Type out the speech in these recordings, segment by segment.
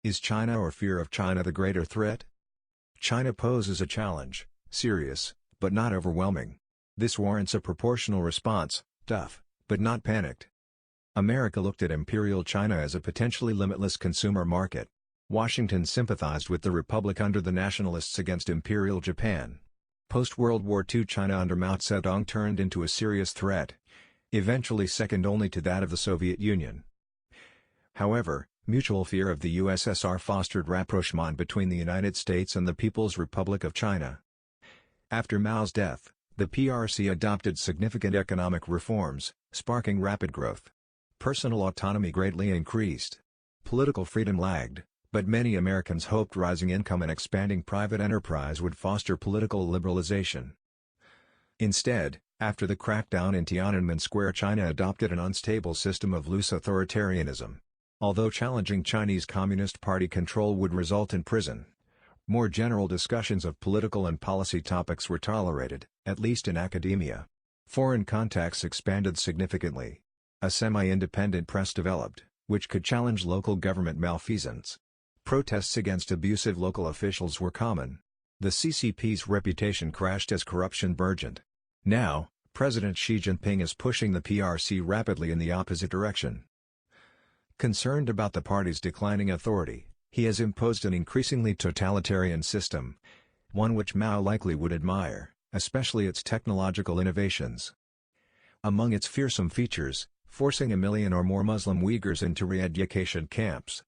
Is China or fear of China the greater threat? China poses a challenge, serious, but not overwhelming. This warrants a proportional response, tough, but not panicked. America looked at Imperial China as a potentially limitless consumer market. Washington sympathized with the Republic under the Nationalists against Imperial Japan. Post-World War II China under Mao Zedong turned into a serious threat, eventually second only to that of the Soviet Union. However, mutual fear of the USSR fostered rapprochement between the United States and the People's Republic of China. After Mao's death, the PRC adopted significant economic reforms, sparking rapid growth. Personal autonomy greatly increased. Political freedom lagged, but many Americans hoped rising income and expanding private enterprise would foster political liberalization. Instead, after the crackdown in Tiananmen Square, China adopted an unstable system of loose authoritarianism. Although challenging Chinese Communist Party control would result in prison, more general discussions of political and policy topics were tolerated, at least in academia. Foreign contacts expanded significantly. A semi-independent press developed, which could challenge local government malfeasance. Protests against abusive local officials were common. The CCP's reputation crashed as corruption burgeoned. Now, President Xi Jinping is pushing the PRC rapidly in the opposite direction. Concerned about the party's declining authority, he has imposed an increasingly totalitarian system, one which Mao likely would admire, especially its technological innovations. Among its fearsome features, forcing 1 million or more Muslim Uyghurs into re-education camps,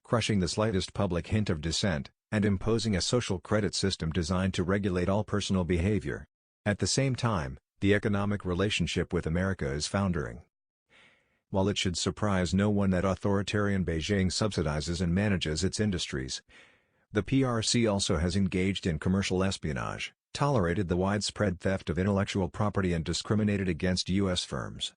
crushing the slightest public hint of dissent, and imposing a social credit system designed to regulate all personal behavior. At the same time, the economic relationship with America is foundering. While it should surprise no one that authoritarian Beijing subsidizes and manages its industries, the PRC also has engaged in commercial espionage, tolerated the widespread theft of intellectual property and discriminated against U.S. firms.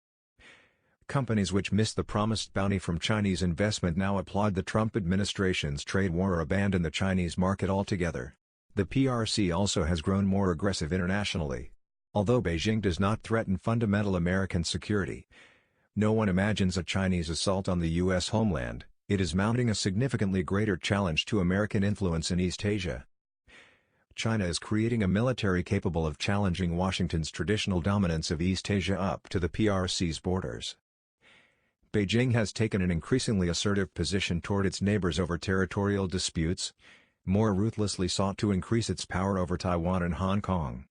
Companies which missed the promised bounty from Chinese investment now applaud the Trump administration's trade war or abandon the Chinese market altogether. The PRC also has grown more aggressive internationally. Although Beijing does not threaten fundamental American security, no one imagines a Chinese assault on the U.S. homeland. It is mounting a significantly greater challenge to American influence in East Asia. China is creating a military capable of challenging Washington's traditional dominance of East Asia up to the PRC's borders. Beijing has taken an increasingly assertive position toward its neighbors over territorial disputes, more ruthlessly sought to increase its power over Taiwan and Hong Kong,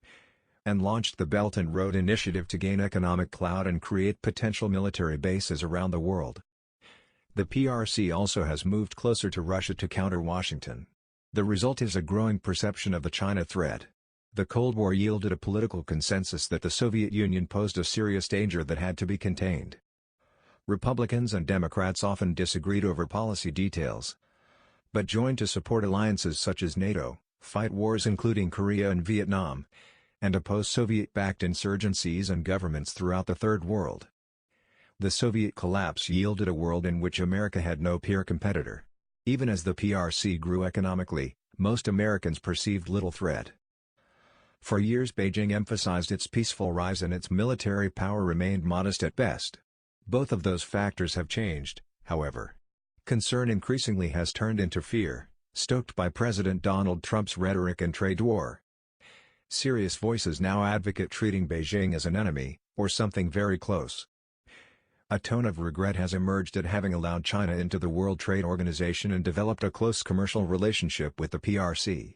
and launched the Belt and Road Initiative to gain economic clout and create potential military bases around the world. The PRC also has moved closer to Russia to counter Washington. The result is a growing perception of the China threat. The Cold War yielded a political consensus that the Soviet Union posed a serious danger that had to be contained. Republicans and Democrats often disagreed over policy details, but joined to support alliances such as NATO, fight wars including Korea and Vietnam, and oppose Soviet-backed insurgencies and governments throughout the Third World. The Soviet collapse yielded a world in which America had no peer competitor. Even as the PRC grew economically, most Americans perceived little threat. For years Beijing emphasized its peaceful rise and its military power remained modest at best. Both of those factors have changed, however. Concern increasingly has turned into fear, stoked by President Donald Trump's rhetoric and trade war. Serious voices now advocate treating Beijing as an enemy, or something very close. A tone of regret has emerged at having allowed China into the World Trade Organization and developed a close commercial relationship with the PRC.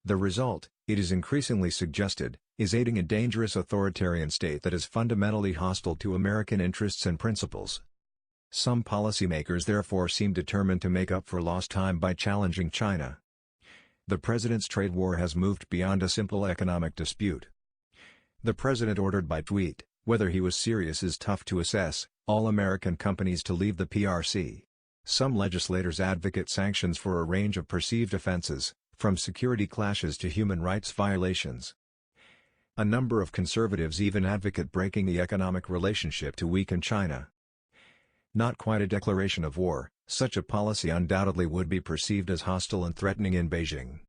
The result, it is increasingly suggested, is aiding a dangerous authoritarian state that is fundamentally hostile to American interests and principles. Some policymakers therefore seem determined to make up for lost time by challenging China. The president's trade war has moved beyond a simple economic dispute. The president ordered by tweet, whether he was serious is tough to assess, all American companies to leave the PRC. Some legislators advocate sanctions for a range of perceived offenses, from security clashes to human rights violations. A number of conservatives even advocate breaking the economic relationship to weaken China. Not quite a declaration of war, such a policy undoubtedly would be perceived as hostile and threatening in Beijing.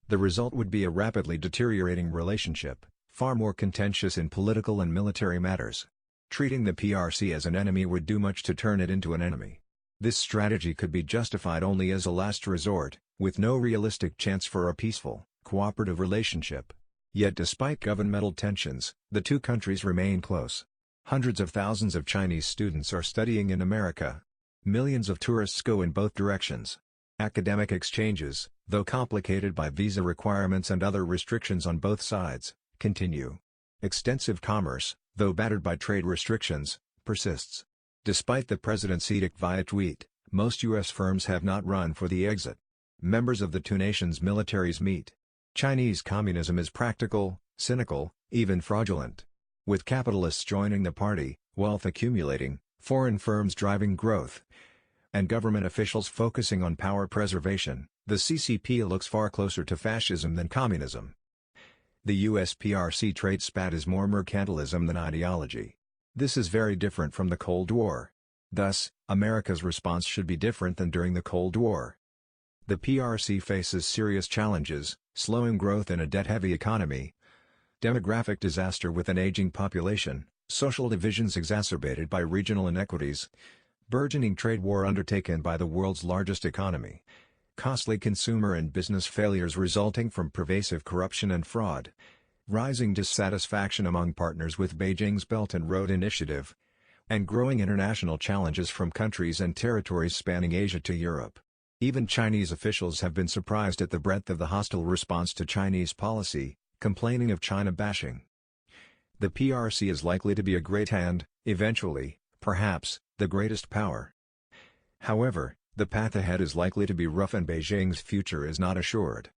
The result would be a rapidly deteriorating relationship, far more contentious in political and military matters. Treating the PRC as an enemy would do much to turn it into an enemy. This strategy could be justified only as a last resort, with no realistic chance for a peaceful, cooperative relationship. Yet despite governmental tensions, the two countries remain close. Hundreds of thousands of Chinese students are studying in America. Millions of tourists go in both directions. Academic exchanges, though complicated by visa requirements and other restrictions on both sides, continue. Extensive commerce, though battered by trade restrictions, persists. Despite the president's edict via tweet, most U.S. firms have not run for the exit. Members of the two nations' militaries meet. Chinese communism is practical, cynical, even fraudulent. With capitalists joining the party, wealth accumulating, foreign firms driving growth, and government officials focusing on power preservation, the CCP looks far closer to fascism than communism. The US PRC trade spat is more mercantilism than ideology. This is very different from the Cold War. Thus, America's response should be different than during the Cold War. The PRC faces serious challenges: slowing growth in a debt-heavy economy, demographic disaster with an aging population, social divisions exacerbated by regional inequities, burgeoning trade war undertaken by the world's largest economy, costly consumer and business failures resulting from pervasive corruption and fraud, rising dissatisfaction among partners with Beijing's Belt and Road Initiative, and growing international challenges from countries and territories spanning Asia to Europe. Even Chinese officials have been surprised at the breadth of the hostile response to Chinese policy, complaining of China bashing. The PRC is likely to be a great hand, eventually, perhaps, the greatest power. However, the path ahead is likely to be rough and Beijing's future is not assured.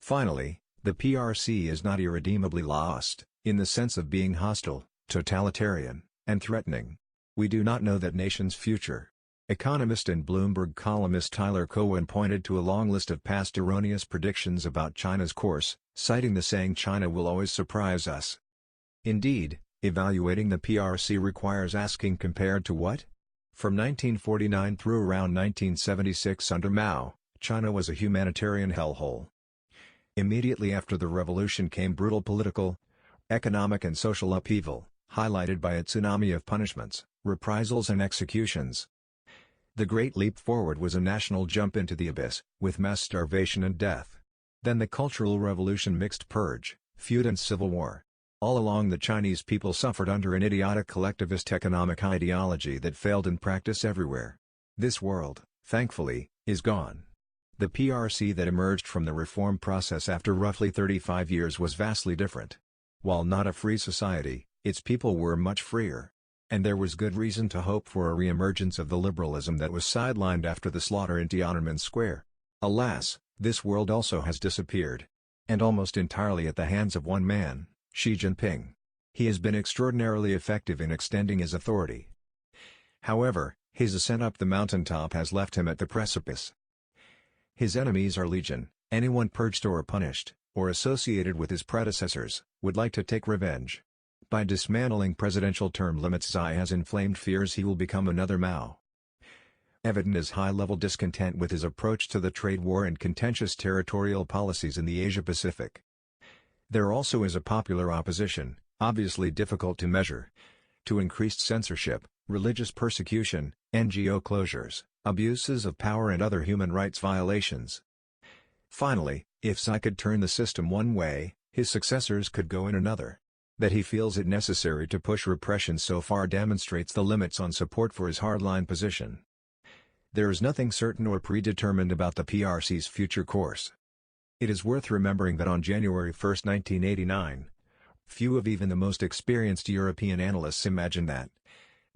Finally, the PRC is not irredeemably lost, in the sense of being hostile, totalitarian, and threatening. We do not know that nation's future. Economist and Bloomberg columnist Tyler Cowen pointed to a long list of past erroneous predictions about China's course, citing the saying "China will always surprise us." Indeed, evaluating the PRC requires asking compared to what? From 1949 through around 1976 under Mao, China was a humanitarian hellhole. Immediately after the revolution came brutal political, economic and social upheaval, highlighted by a tsunami of punishments, reprisals and executions. The Great Leap Forward was a national jump into the abyss, with mass starvation and death. Then the Cultural Revolution, mixed purge, feud and civil war. All along the Chinese people suffered under an idiotic collectivist economic ideology that failed in practice everywhere. This world, thankfully, is gone. The PRC that emerged from the reform process after roughly 35 years was vastly different. While not a free society, its people were much freer. And there was good reason to hope for a re-emergence of the liberalism that was sidelined after the slaughter in Tiananmen Square. Alas, this world also has disappeared. And almost entirely at the hands of one man, Xi Jinping. He has been extraordinarily effective in extending his authority. However, his ascent up the mountaintop has left him at the precipice. His enemies are legion. Anyone purged or punished, or associated with his predecessors, would like to take revenge. By dismantling presidential term limits, Xi has inflamed fears he will become another Mao. Evident is high-level discontent with his approach to the trade war and contentious territorial policies in the Asia-Pacific. There also is a popular opposition, obviously difficult to measure, to increased censorship, religious persecution, NGO closures, abuses of power and other human rights violations. Finally, if Xi could turn the system one way, his successors could go in another. That he feels it necessary to push repression so far demonstrates the limits on support for his hardline position. There is nothing certain or predetermined about the PRC's future course. It is worth remembering that on January 1, 1989, few of even the most experienced European analysts imagined that,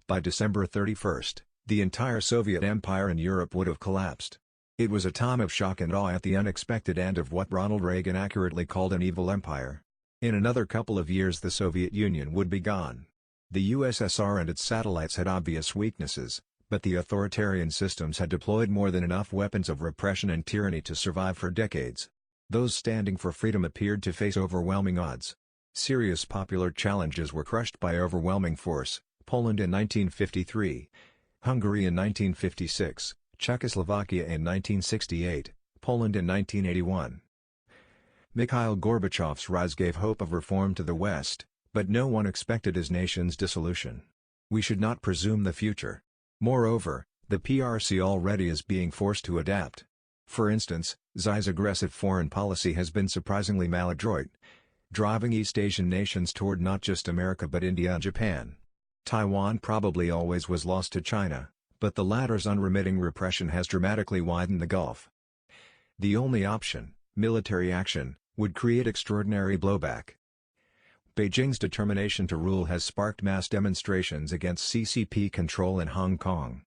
by December 31, the entire Soviet Empire in Europe would have collapsed. It was a time of shock and awe at the unexpected end of what Ronald Reagan accurately called an evil empire. In another couple of years the Soviet Union would be gone. The USSR and its satellites had obvious weaknesses, but the authoritarian systems had deployed more than enough weapons of repression and tyranny to survive for decades. Those standing for freedom appeared to face overwhelming odds. Serious popular challenges were crushed by overwhelming force: Poland in 1953, Hungary in 1956, Czechoslovakia in 1968, Poland in 1981. Mikhail Gorbachev's rise gave hope of reform to the West, but no one expected his nation's dissolution. We should not presume the future. Moreover, The PRC already is being forced to adapt. For instance, Xi's aggressive foreign policy has been surprisingly maladroit, driving East Asian nations toward not just America but India and Japan. Taiwan probably always was lost to China, but the latter's unremitting repression has dramatically widened the gulf. The only option, military action, would create extraordinary blowback. Beijing's determination to rule has sparked mass demonstrations against CCP control in Hong Kong.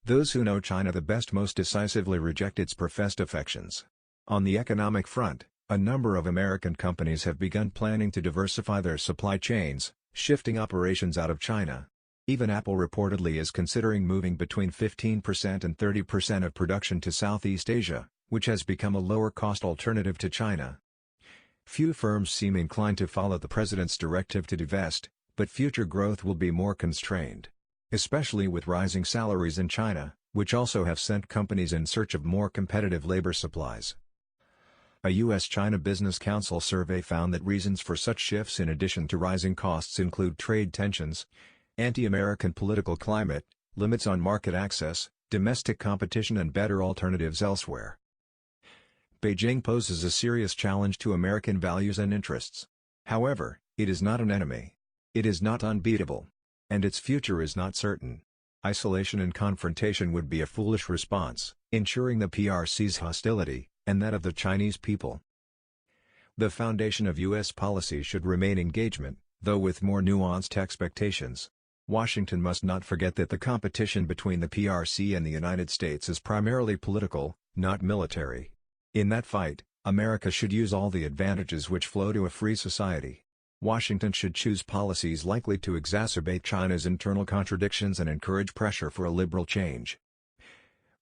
Those who know China the best most decisively reject its professed affections. On the economic front, a number of American companies have begun planning to diversify their supply chains, shifting operations out of China. Even Apple reportedly is considering moving between 15% and 30% of production to Southeast Asia, which has become a lower-cost alternative to China. Few firms seem inclined to follow the president's directive to divest, but future growth will be more constrained, especially with rising salaries in China, which also have sent companies in search of more competitive labor supplies. A U.S.-China Business Council survey found that reasons for such shifts in addition to rising costs include trade tensions, anti-American political climate, limits on market access, domestic competition and better alternatives elsewhere. Beijing poses a serious challenge to American values and interests. However, it is not an enemy. It is not unbeatable. And its future is not certain. Isolation and confrontation would be a foolish response, ensuring the PRC's hostility, and that of the Chinese people. The foundation of U.S. policy should remain engagement, though with more nuanced expectations. Washington must not forget that the competition between the PRC and the United States is primarily political, not military. In that fight, America should use all the advantages which flow to a free society. Washington should choose policies likely to exacerbate China's internal contradictions and encourage pressure for a liberal change.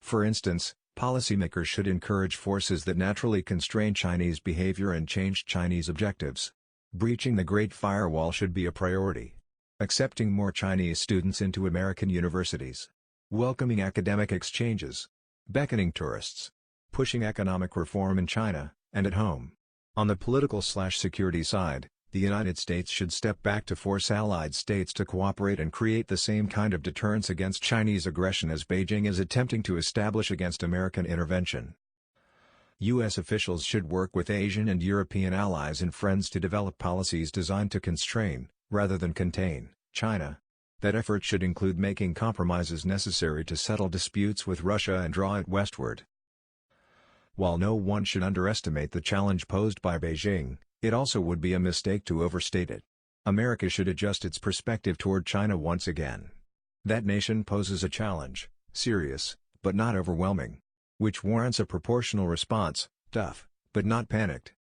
For instance, policymakers should encourage forces that naturally constrain Chinese behavior and change Chinese objectives. Breaching the Great Firewall should be a priority. Accepting more Chinese students into American universities. Welcoming academic exchanges. Beckoning tourists. Pushing economic reform in China, and at home. On the political/security side, the United States should step back to force allied states to cooperate and create the same kind of deterrence against Chinese aggression as Beijing is attempting to establish against American intervention. U.S. officials should work with Asian and European allies and friends to develop policies designed to constrain, rather than contain, China. That effort should include making compromises necessary to settle disputes with Russia and draw it westward. While no one should underestimate the challenge posed by Beijing, it also would be a mistake to overstate it. America should adjust its perspective toward China once again. That nation poses a challenge, serious, but not overwhelming, which warrants a proportional response, tough, but not panicked.